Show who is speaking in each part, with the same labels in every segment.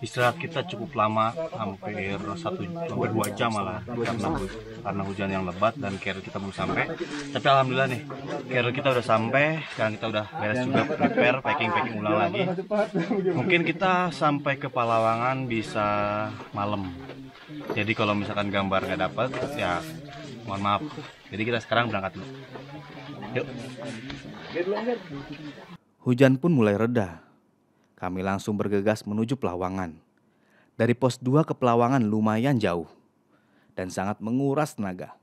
Speaker 1: Istirahat kita cukup lama, hampir 2 jam malah, karena hujan yang lebat dan carrier kita belum sampai. Tapi alhamdulillah nih, carrier kita udah sampai. Sekarang kita udah beres juga, prepare, packing ulang lagi. Mungkin kita sampai ke Palawangan bisa malam. Jadi kalau misalkan gambar nggak dapat, ya mohon maaf. Jadi kita sekarang berangkat dulu. Yuk.
Speaker 2: Hujan pun mulai reda. Kami langsung bergegas menuju Pelawangan. Dari pos 2 ke Pelawangan lumayan jauh dan sangat menguras tenaga.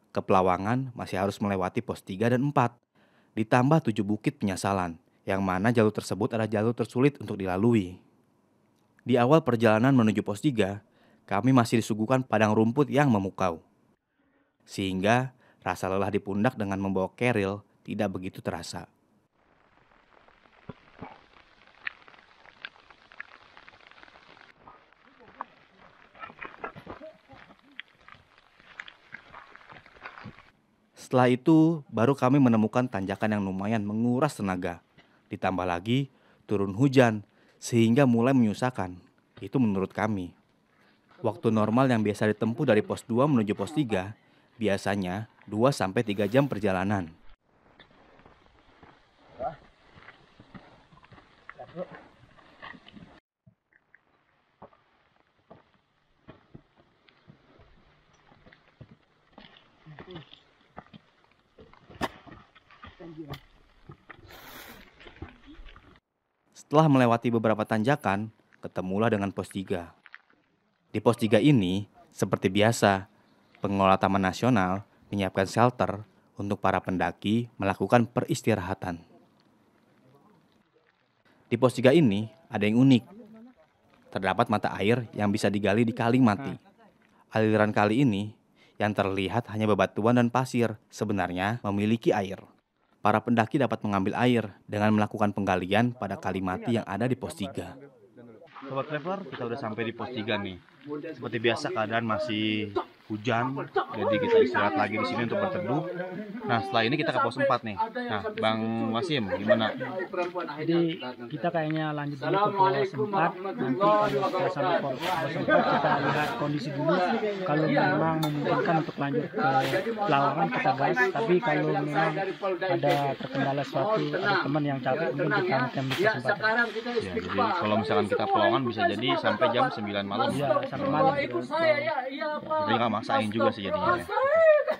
Speaker 2: Ke Pelawangan masih harus melewati pos 3 dan 4, ditambah 7 bukit penyasalan, yang mana jalur tersebut adalah jalur tersulit untuk dilalui. Di awal perjalanan menuju pos 3, kami masih disuguhkan padang rumput yang memukau. Sehingga rasa lelah di pundak dengan membawa keril tidak begitu terasa. Setelah itu, baru kami menemukan tanjakan yang lumayan menguras tenaga. Ditambah lagi, turun hujan, sehingga mulai menyusahkan. Itu menurut kami. Waktu normal yang biasa ditempuh dari pos 2 menuju pos 3, biasanya 2-3 jam perjalanan. Setelah melewati beberapa tanjakan, ketemulah dengan pos 3. Di pos 3 ini, seperti biasa, pengelola Taman Nasional menyiapkan shelter untuk para pendaki melakukan peristirahatan. Di pos 3 ini ada yang unik. Terdapat mata air yang bisa digali di Kali Mati. Aliran kali ini yang terlihat hanya bebatuan dan pasir, sebenarnya memiliki air. Para pendaki dapat mengambil air dengan melakukan penggalian pada Kali Mati yang ada di pos 3.
Speaker 1: Sobat Traveler, kita udah sampai di pos 3 nih. Seperti biasa keadaan masih hujan, jadi kita istirahat lagi di sini untuk berteduh. Nah, setelah ini kita ke pos 4 nih. Nah, Bang Wasim, gimana?
Speaker 3: Jadi kita kayaknya lanjut dulu ke pos 4. Nanti kalau kita sampai pos 4 kita lihat kondisi dulu. Kalau memang memungkinkan untuk lanjut ke Pelawangan kita gas. Tapi kalau memang ada terkendala suatu, ada teman yang capek, mungkin kita ngecamp di pos 4.
Speaker 1: Ya, jadi kalau misalkan kita Pelawangan bisa jadi sampai jam 9 malam.
Speaker 3: Iya, sampai malam.
Speaker 1: Jadi nggak maksain juga sih jadinya.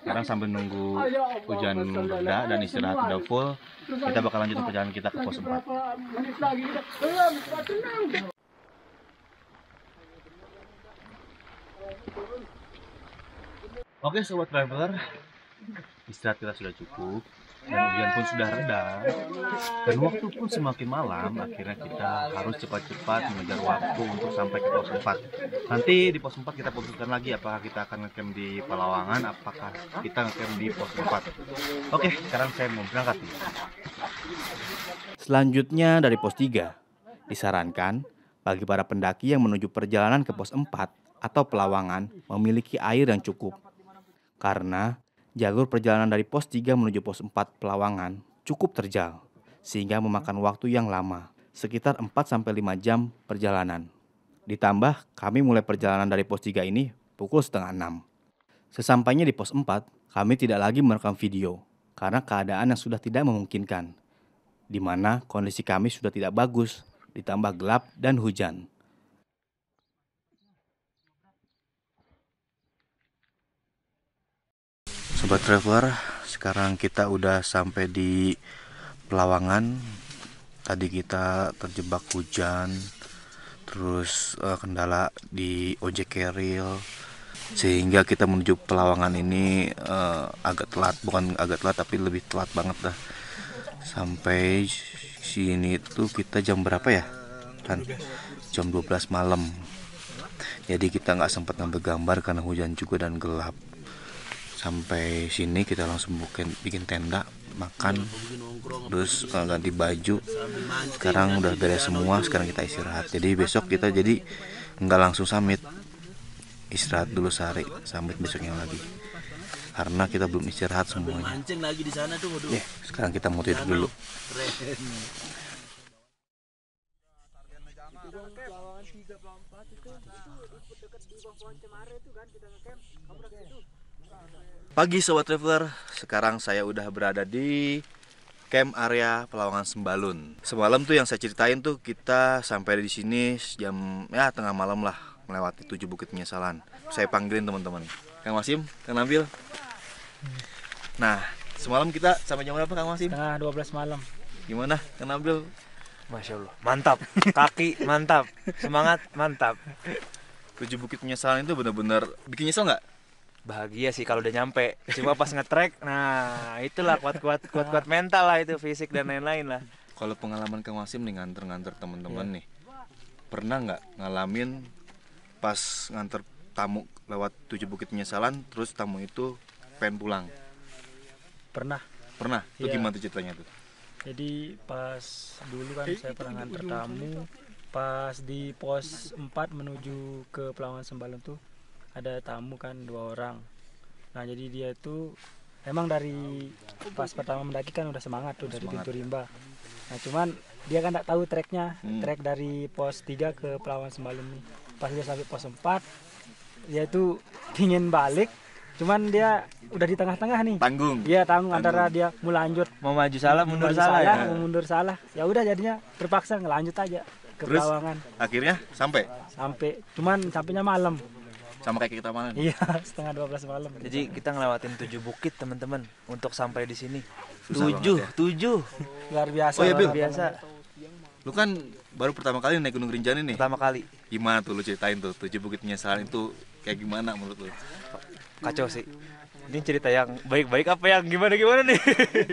Speaker 1: Sekarang sambil nunggu hujan reda dan istirahat udah full, kita bakal lanjut perjalanan kita ke pos 4. Oke Sobat Traveler, istirahat kita sudah cukup dan hujan pun sudah reda dan waktu pun semakin malam. Akhirnya kita harus cepat-cepat mengejar waktu untuk sampai ke pos 4. Nanti di pos 4 kita putuskan lagi apakah kita akan ngecamp di Palawangan, apakah kita ngecamp di pos 4. Oke, sekarang saya mau berangkat nih.
Speaker 2: Selanjutnya dari pos 3, disarankan bagi para pendaki yang menuju perjalanan ke pos 4 atau Pelawangan memiliki air yang cukup. Karena jalur perjalanan dari pos 3 menuju pos 4 Pelawangan cukup terjal, sehingga memakan waktu yang lama, sekitar 4-5 jam perjalanan. Ditambah kami mulai perjalanan dari pos 3 ini pukul 5:30. Sesampainya di pos 4, kami tidak lagi merekam video, karena keadaan yang sudah tidak memungkinkan, di mana kondisi kami sudah tidak bagus, ditambah gelap dan hujan.
Speaker 1: Sobat Traveler, sekarang kita udah sampai di Pelawangan. Tadi kita terjebak hujan, terus kendala di ojek keril, sehingga kita menuju Pelawangan ini agak telat. Bukan agak telat, tapi lebih telat banget dah. Sampai sini tuh kita jam berapa ya? Kan jam 12 malam. Jadi kita nggak sempat ngambil gambar karena hujan juga dan gelap. Sampai sini kita langsung bikin tenda, makan, terus ganti baju. Sekarang udah beres semua, sekarang kita istirahat. Jadi besok kita jadi nggak langsung summit, istirahat dulu sehari, summit besoknya lagi. Karena kita belum istirahat semuanya. Sekarang kita mau tidur dulu. Pagi Sobat Traveler, sekarang saya udah berada di camp area Pelawangan Sembalun. Semalam tuh yang saya ceritain tuh kita sampai di sini jam ya tengah malam lah, melewati 7 Bukit Penyesalan. Saya panggilin teman-teman. Kang Wasim, Kang Nabil. Nah, semalam kita sampai jam berapa Kang Wasim?
Speaker 3: Tengah 12 malam.
Speaker 1: Gimana Kang Nabil?
Speaker 4: Masya Allah, mantap, kaki mantap, semangat mantap.
Speaker 1: 7 Bukit Penyesalan itu benar-benar bikin nyesel nggak?
Speaker 4: Bahagia sih kalau udah nyampe. Cuma pas nge-trek, nah itulah kuat mental lah itu, fisik dan lain-lain lah.
Speaker 1: Kalau pengalaman Kang Wasim nih nganter teman-teman nih, pernah nggak ngalamin pas nganter tamu lewat 7 Bukit Penyesalan, terus tamu itu pengen pulang?
Speaker 3: Pernah.
Speaker 1: Pernah? Itu
Speaker 3: Iya.
Speaker 1: gimana tuh ceritanya tuh?
Speaker 3: Jadi pas dulu kan saya pernah nganter tamu, pas di pos 4 menuju ke Pelawangan Sembalun tuh ada tamu kan 2 orang. Nah jadi dia tuh emang dari pas pertama mendaki kan udah semangat tuh dari
Speaker 1: Semangat.
Speaker 3: pintu rimba. Nah cuman dia kan nggak tahu treknya, trek
Speaker 1: Hmm.
Speaker 3: dari pos 3 ke Pelawangan Sembalun nih. Pas dia sampai pos 4 dia tuh ingin balik, cuman dia udah di tengah-tengah nih.
Speaker 1: Tanggung.
Speaker 3: Dia tanggung antara dia mau lanjut
Speaker 4: Mau maju salah, mundur
Speaker 3: maju
Speaker 4: salah ya.
Speaker 3: mau mundur salah. Ya udah jadinya terpaksa ngelanjut aja ke
Speaker 1: Terus?
Speaker 3: Pelawangan
Speaker 1: Akhirnya sampai
Speaker 3: cuman sampainya malam.
Speaker 1: sama kayak kita malam.
Speaker 3: Iya, setengah 12 malam.
Speaker 4: Jadi kita ngelewatin 7 bukit teman-teman untuk sampai di sini.
Speaker 1: Susah banget ya.
Speaker 4: 7
Speaker 3: Luar biasa.
Speaker 1: Oh iya, Bil.
Speaker 3: luar
Speaker 4: biasa.
Speaker 1: Lu kan baru pertama kali naik Gunung Rinjani nih.
Speaker 4: Pertama kali
Speaker 1: Gimana tuh lu ceritain tuh 7 Bukit Penyesalan itu kayak gimana menurut lu?
Speaker 4: kacau sih. Ini cerita yang baik-baik apa yang gimana nih?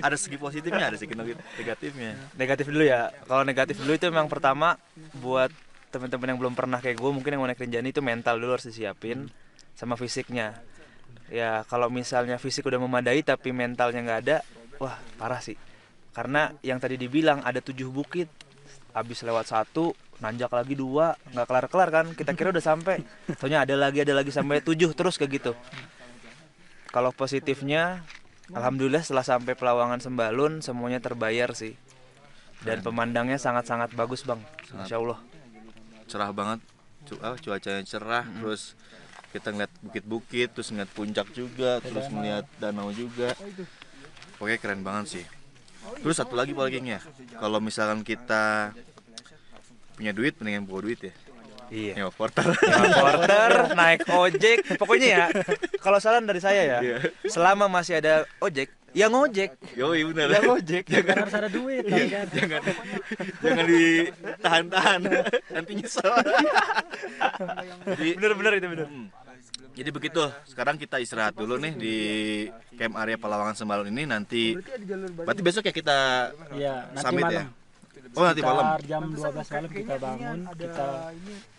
Speaker 1: Ada segi positifnya, ada segi negatifnya.
Speaker 4: Negatif dulu ya. Kalau negatif dulu itu memang pertama buat teman-teman yang belum pernah kayak gue, mungkin yang mau naik Rinjani itu mental dulu harus disiapin sama fisiknya. Ya kalau misalnya fisik udah memadai tapi mentalnya nggak ada, wah parah sih. Karena yang tadi dibilang ada 7 bukit, habis lewat 1, nanjak lagi 2, nggak kelar-kelar kan? Kita kira udah sampai, soalnya ada lagi sampai 7 terus kayak gitu. Kalau positifnya, alhamdulillah setelah sampai Pelawangan Sembalun semuanya terbayar sih. Dan pemandangnya sangat-sangat bagus bang, Masya Allah.
Speaker 1: Cerah banget, cuacanya cerah, terus kita ngeliat bukit-bukit, terus ngeliat puncak juga, terus ngeliat danau juga. Pokoknya keren banget sih. Terus satu lagi paling ya, kalau misalkan kita punya duit, mendingan bawa duit ya.
Speaker 4: Iya.
Speaker 1: Nyewa porter.
Speaker 4: Porter, naik ojek, pokoknya ya. Kalau saran dari saya ya, selama masih ada ojek, ya ngojek.
Speaker 1: Yoi bener.
Speaker 4: Ya ngojek.
Speaker 3: Karena harus ada duit kan.
Speaker 1: Jangan ditahan-tahan, nanti nyesel. Jadi,
Speaker 4: Bener-bener itu bener.
Speaker 1: jadi begitu. Sekarang kita istirahat dulu nih di camp area Pelawangan Sembalun ini. Nanti, berarti besok ya kita
Speaker 3: Iya, nanti
Speaker 1: summit
Speaker 3: malam.
Speaker 1: ya. Oh nanti malam.
Speaker 3: Sekitar jam 12 malam kita bangun, kita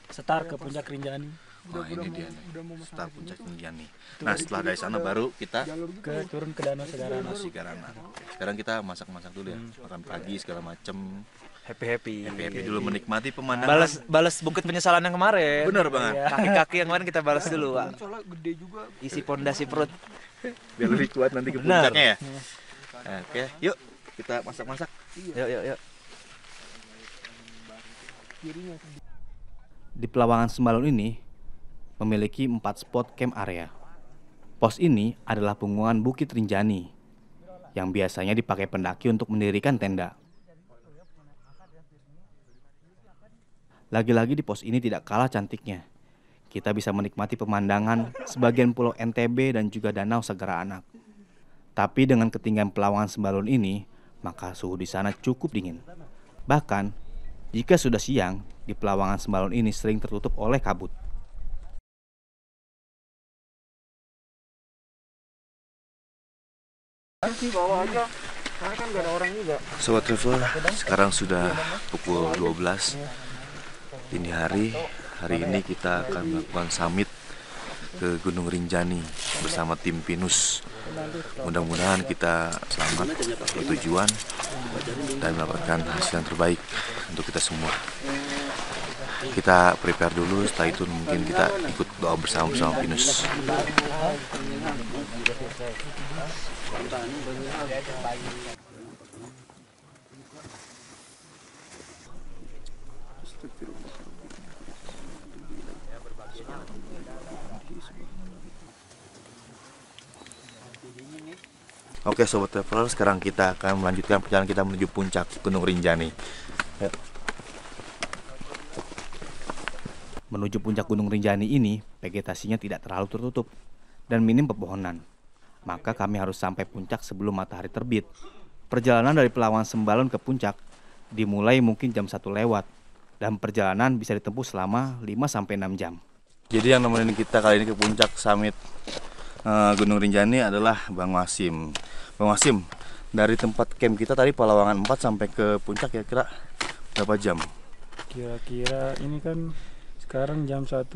Speaker 3: setar ke puncak Rinjani.
Speaker 1: Wah ini dia nih, start puncak Rinjani. Nah setelah dari sana baru kita
Speaker 3: Turun ke Danau Segarana.
Speaker 1: Sigarana. Sekarang kita masak-masak dulu ya, makan pagi segala macem.
Speaker 4: Happy.
Speaker 1: Happy dulu menikmati pemandangan.
Speaker 4: Balas bukit penyesalan yang kemarin.
Speaker 1: Bener banget.
Speaker 4: Kaki-kaki yang kemarin kita balas dulu, Pak. Isi pondasi perut.
Speaker 1: Biar lebih kuat nanti ke
Speaker 4: Benar.
Speaker 1: puncaknya ya. Oke, yuk kita masak-masak.
Speaker 4: Yuk.
Speaker 2: Di Pelawangan Sembalun ini memiliki 4 spot camp area. Pos ini adalah punggungan Bukit Rinjani yang biasanya dipakai pendaki untuk mendirikan tenda. Lagi-lagi di pos ini tidak kalah cantiknya. Kita bisa menikmati pemandangan sebagian pulau NTB dan juga danau Segara Anak. Tapi dengan ketinggian Pelawangan Sembalun ini, maka suhu di sana cukup dingin. Bahkan, jika sudah siang, di Pelawangan Sembalun ini sering tertutup oleh kabut.
Speaker 1: Sobat Traveler, sekarang sudah pukul 12 dini hari. Hari ini kita akan melakukan summit ke Gunung Rinjani bersama tim Pinus. Mudah-mudahan kita selamat bertujuan dan mendapatkan hasil yang terbaik untuk kita semua. Kita prepare dulu, setelah itu mungkin kita ikut doa bersama Pinus. Oke Sobat Traveler, sekarang kita akan melanjutkan perjalanan kita menuju puncak Gunung Rinjani. Yuk.
Speaker 2: Menuju puncak Gunung Rinjani ini, vegetasinya tidak terlalu tertutup dan minim pepohonan. Maka kami harus sampai puncak sebelum matahari terbit. Perjalanan dari Pelawangan Sembalun ke puncak dimulai mungkin jam 1 lewat dan perjalanan bisa ditempuh selama 5-6 jam.
Speaker 1: Jadi yang nemenin kita kali ini ke puncak summit Gunung Rinjani adalah Bang Wasim. Bang Wasim, dari tempat camp kita tadi Pelawangan 4 sampai ke puncak kira-kira berapa jam?
Speaker 3: Kira-kira ini kan sekarang jam 1:05.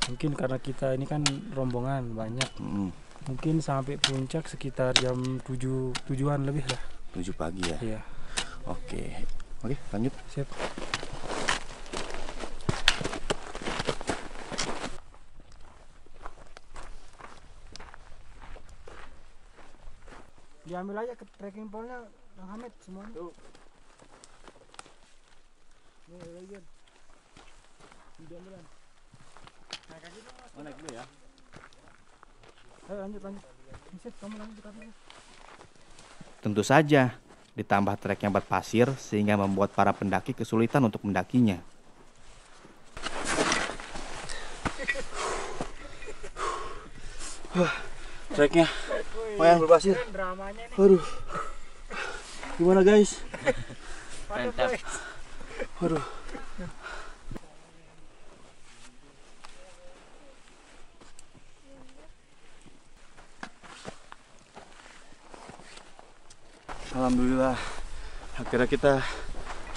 Speaker 3: Mungkin karena kita ini kan rombongan banyak. Mungkin sampai puncak sekitar jam 7-an lebih lah.
Speaker 1: 7 pagi ya?
Speaker 3: Iya.
Speaker 1: Oke, lanjut.
Speaker 3: Siap. Diambil aja ke trekking pole-nya Bang Hamid semuanya. Nih, lagi. Diambilan.
Speaker 2: Naik dulu ya.
Speaker 3: Ayo lanjut. Misif, kamu lanjut katanya.
Speaker 2: Tentu saja, ditambah trek yang berpasir sehingga membuat para pendaki kesulitan untuk mendakinya.
Speaker 1: Treknya lumayan berpasir. Aduh, gimana guys?
Speaker 3: Mantap.
Speaker 1: Aduh. Alhamdulillah, akhirnya kita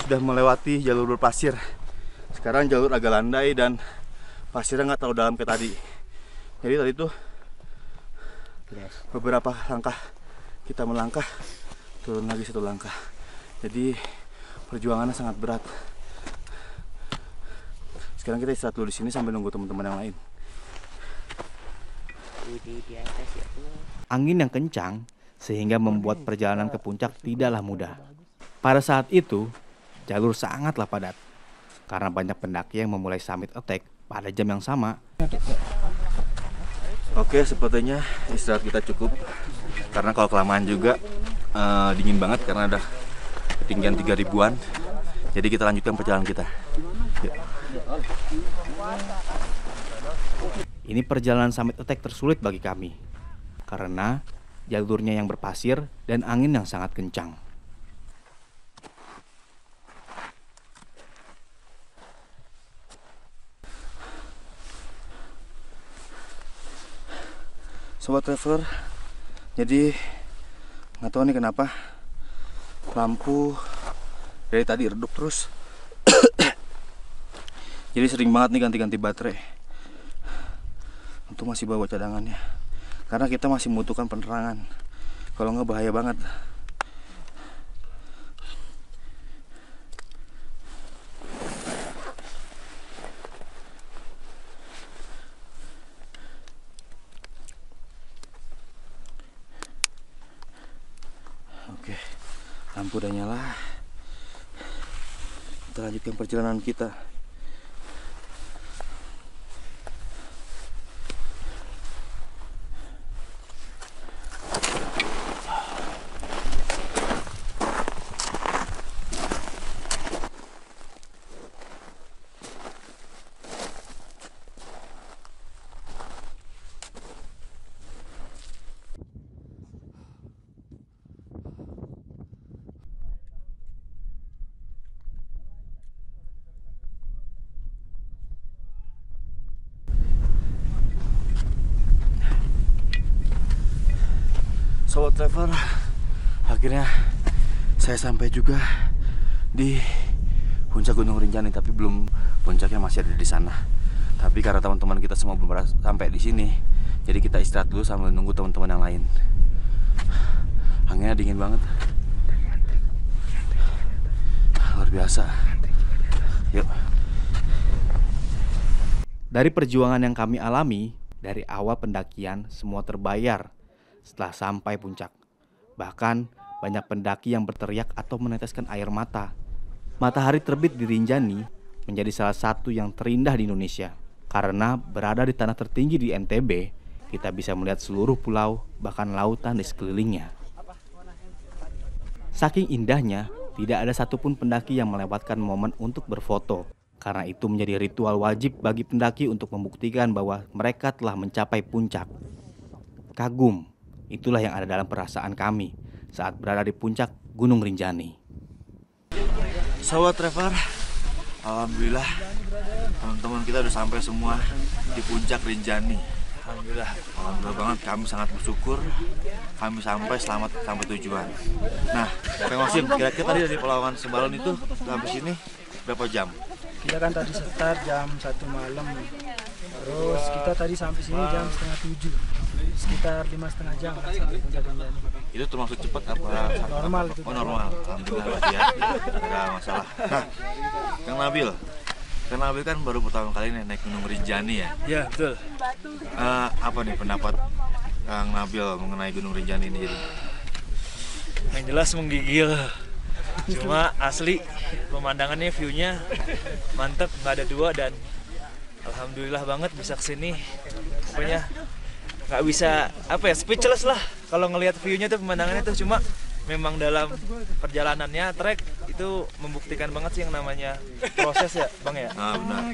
Speaker 1: sudah melewati jalur berpasir. Sekarang jalur agak landai dan pasirnya nggak terlalu dalam kayak tadi. Jadi tadi tuh beberapa langkah kita melangkah, turun lagi 1 langkah. Jadi perjuangannya sangat berat. Sekarang kita istirahat dulu di sini sambil nunggu teman-teman yang lain.
Speaker 2: Angin yang kencang sehingga membuat perjalanan ke puncak tidaklah mudah. Pada saat itu, jalur sangatlah padat karena banyak pendaki yang memulai summit attack pada jam yang sama.
Speaker 1: Oke, sepertinya istirahat kita cukup karena kalau kelamaan juga dingin banget karena ada ketinggian 3000-an. Jadi kita lanjutkan perjalanan kita. Yuk.
Speaker 2: Ini perjalanan summit attack tersulit bagi kami karena jalurnya yang berpasir dan angin yang sangat kencang.
Speaker 1: Sobat Traveler, jadi nggak tahu nih kenapa lampu dari tadi redup terus. Jadi sering banget nih ganti-ganti baterai. Untuk masih bawa cadangannya, karena kita masih membutuhkan penerangan. Kalau nggak bahaya banget. Oke, lampu udah nyala. Kita lanjutkan perjalanan kita. Sobat Traveler, akhirnya saya sampai juga di puncak Gunung Rinjani, tapi belum, puncaknya masih ada di sana. Tapi karena teman-teman kita semua belum sampai di sini, jadi kita istirahat dulu sambil nunggu teman-teman yang lain. Anginnya dingin banget, luar biasa. Yuk.
Speaker 2: Dari perjuangan yang kami alami, dari awal pendakian semua terbayar setelah sampai puncak. Bahkan banyak pendaki yang berteriak atau meneteskan air mata. Matahari terbit di Rinjani menjadi salah satu yang terindah di Indonesia. Karena berada di tanah tertinggi di NTB, kita bisa melihat seluruh pulau, bahkan lautan di sekelilingnya. Saking indahnya, tidak ada satupun pendaki yang melewatkan momen untuk berfoto. Karena itu menjadi ritual wajib bagi pendaki untuk membuktikan bahwa mereka telah mencapai puncak. Kagum, itulah yang ada dalam perasaan kami saat berada di puncak Gunung Rinjani.
Speaker 1: Sobat Traveler, alhamdulillah teman-teman kita udah sampai semua di puncak Rinjani. Alhamdulillah banget, kami sangat bersyukur kami selamat sampai tujuan. Nah, Kang Wasim, kira-kira tadi dari Pelawangan Sembalun itu sampai sini berapa jam?
Speaker 3: Kita kan tadi start jam 1 malam, terus kita tadi sampai sini jam setengah 7, sekitar 5,5 jam lah sampai puncak Rinjani.
Speaker 1: Itu termasuk cepat apa?
Speaker 3: Normal itu.
Speaker 1: Oh normal, alhamdulillah berarti ya, nggak masalah. Nah, Kang Nabil kan baru pertama kali nih naik Gunung Rinjani ya?
Speaker 4: Ya betul.
Speaker 1: Apa nih pendapat Kang Nabil mengenai Gunung Rinjani ini jadi?
Speaker 4: Yang jelas menggigil. Cuma asli pemandangannya, view-nya mantep, nggak ada dua, dan alhamdulillah banget bisa kesini. Pokoknya nggak bisa speechless lah kalau ngelihat view-nya tuh, pemandangannya tuh. Cuma memang dalam perjalanannya trek itu membuktikan banget sih yang namanya proses ya Bang ya.
Speaker 1: Benar.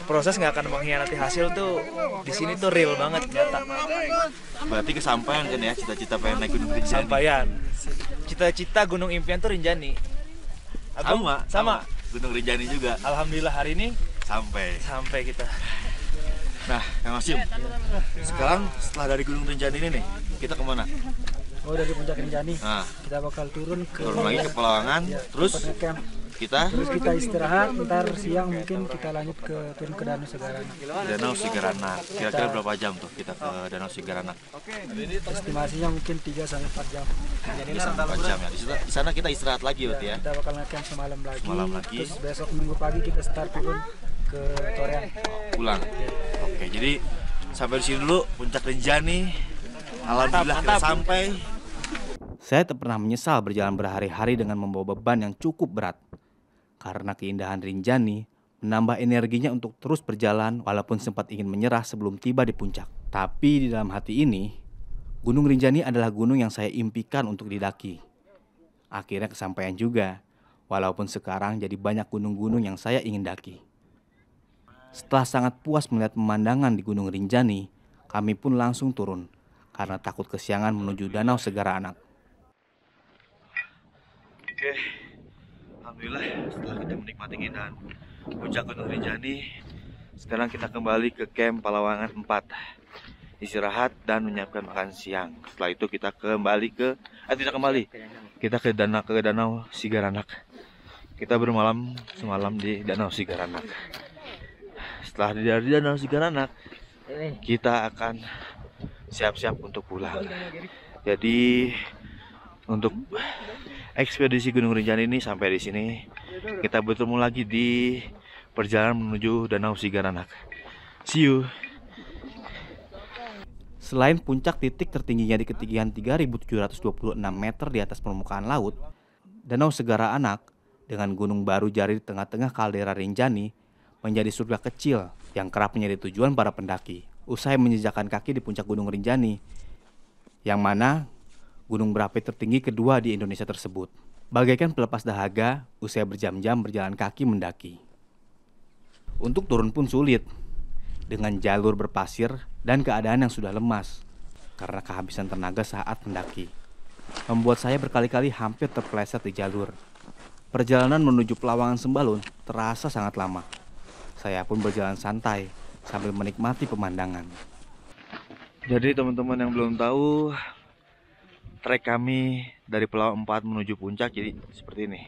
Speaker 4: Proses nggak akan mengkhianati hasil tuh, di sini tuh real banget, nyata.
Speaker 1: Berarti kesampaian kan ya, cita-cita pengen naik Gunung Rinjani.
Speaker 4: Sampaian. Cita-cita gunung impian tuh Rinjani. Sama.
Speaker 1: Gunung Rinjani juga.
Speaker 4: Alhamdulillah hari ini
Speaker 1: Sampai
Speaker 4: kita.
Speaker 1: Nah, Kang Wasim, sekarang setelah dari Gunung Rinjani ini nih, kita kemana?
Speaker 3: Oh, dari puncak Rinjani
Speaker 1: Nah,
Speaker 3: kita bakal turun
Speaker 1: lagi ke Pelawangan, terus
Speaker 3: tempat ngecamp.
Speaker 1: kita
Speaker 3: Kita istirahat, ntar siang mungkin kita lanjut turun ke Danau Segaranak.
Speaker 1: Danau Sigaranak. Kira-kira berapa jam tuh kita ke Danau Sigaranak?
Speaker 3: Estimasinya mungkin 3-4 jam.
Speaker 1: 4 jam ya. Di sana kita istirahat lagi berarti ya.
Speaker 3: Kita bakal ngecamp semalam lagi.
Speaker 1: Terus
Speaker 3: Terus besok minggu pagi kita start turun ke Torean.
Speaker 1: pulang. Oke, jadi sampai di sini dulu puncak Rinjani. Alhamdulillah kita sampai.
Speaker 2: Saya tak pernah menyesal berjalan berhari-hari dengan membawa beban yang cukup berat. Karena keindahan Rinjani menambah energinya untuk terus berjalan walaupun sempat ingin menyerah sebelum tiba di puncak. Tapi di dalam hati ini, Gunung Rinjani adalah gunung yang saya impikan untuk didaki. Akhirnya kesampaian juga, walaupun sekarang jadi banyak gunung-gunung yang saya ingin daki. Setelah sangat puas melihat pemandangan di Gunung Rinjani, kami pun langsung turun karena takut kesiangan menuju Danau Segaranak.
Speaker 1: Oke, alhamdulillah setelah kita menikmati keindahan puncak Gunung Rinjani, sekarang kita kembali ke camp Palawangan 4, istirahat dan menyiapkan makan siang. Setelah itu kita kita ke Danau Sigaranak. Kita bermalam semalam di Danau Sigaranak. Setelah dari Danau Sigaranak, kita akan siap-siap untuk pulang. Jadi untuk ekspedisi Gunung Rinjani ini sampai di sini. Kita bertemu lagi di perjalanan menuju Danau Sigaranak. See you.
Speaker 2: Selain puncak titik tertingginya di ketinggian 3.726 meter di atas permukaan laut, Danau Segaranak dengan Gunung Baru Jari di tengah-tengah kaldera Rinjani menjadi surga kecil yang kerap menjadi tujuan para pendaki. Usai menjejakkan kaki di puncak Gunung Rinjani, yang mana gunung berapi tertinggi kedua di Indonesia tersebut. Bagaikan pelepas dahaga, usai berjam-jam berjalan kaki mendaki. Untuk turun pun sulit, dengan jalur berpasir dan keadaan yang sudah lemas, karena kehabisan tenaga saat mendaki. Membuat saya berkali-kali hampir terpeleset di jalur. Perjalanan menuju Pelawangan Sembalun terasa sangat lama. Saya pun berjalan santai, sambil menikmati pemandangan.
Speaker 1: Jadi teman-teman yang belum tahu, trek kami dari Pelawan 4 menuju puncak jadi seperti ini.